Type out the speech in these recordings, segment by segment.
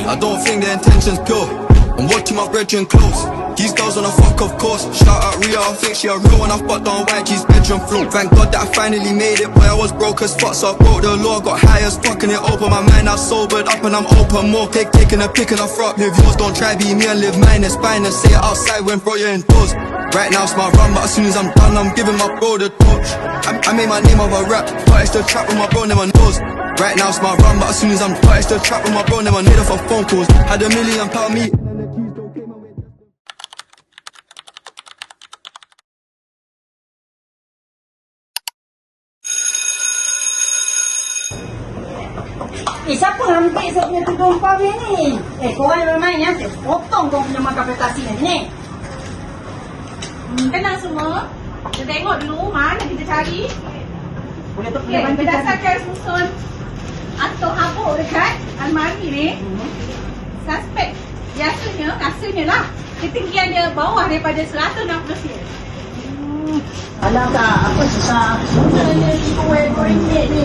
I don't think their intentions pure. I'm watching my brethren close. These girls wanna fuck, of course. Shout out Ria, I think she a real one. I fucked on YG's bedroom floor. Thank God that I finally made it. Boy, I was broke as fuck, so I broke the law. Got high as fuck and it opened my mind. I sobered up and I'm open more. Taking a pick and a front. Live yours, don't try be me and live mine. It's fine and say it outside when bro you're indoors. Right now it's my run, but as soon as I'm done, I'm giving my bro the torch. I made my name of a rap, but it's the trap with my bro never knows. Right now it's my run, but as soon as I'm done, it's the trap with my bro never need for phone calls. Had £1 million meet. Siapa ambil saya punya tudung kau ni? Korang ramai ni, saya potong kau punya markah prestasi ni. Tenang semua. Kita tengok dulu mana kita cari. Boleh tu Okay, berdasarkan susun atau habuk dekat almari ni, suspek rasanya lah ketinggian dia bawah daripada 160 cm. Alah tak, apa susah. Sebenarnya RM2 ni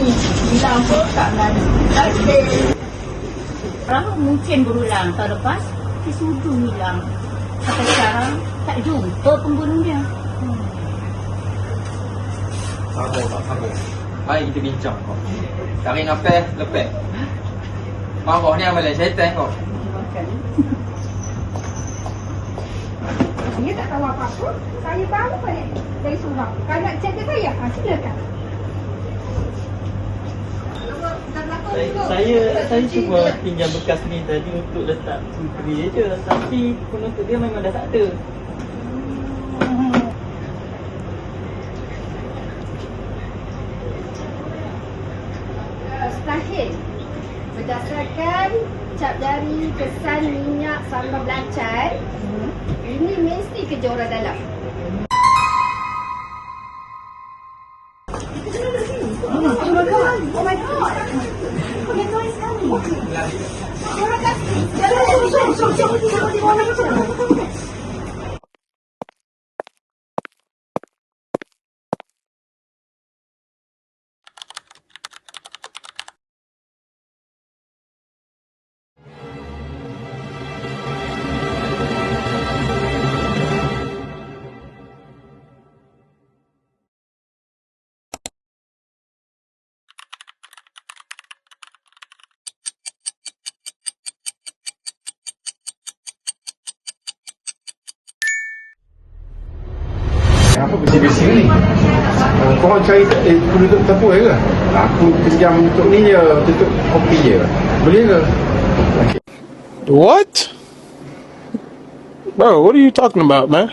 hilang pun tak lalu. Rahat mungkin berulang. Tahun lepas, kesudu hilang. Sampai sekarang, tak jumpa pembunuhnya. Sabar. Mari kita bincang kau. Tarik nafas, lepas. Marah ni amalan syaitan kau. Dia tak tahu apa-apa. Saya baru balik dari surau. Kalau nak cek ke saya, silakan. Saya cuba pinjam bekas ni tadi untuk letak puteri je, tapi penuntut dia memang dah tak ada. Mustahil. Berdasarkan cap jari kesan minyak sambal belacan, ini mesti kerja orang dalam. Oh my god. Dia tulis sekali. Orang kasih. Apa bising-bising ni? Korang cari penduduk Tepui ke? Aku pinjam untuk ni je, untuk kopi je. Boleh ke? What? Bro, what are you talking about, man?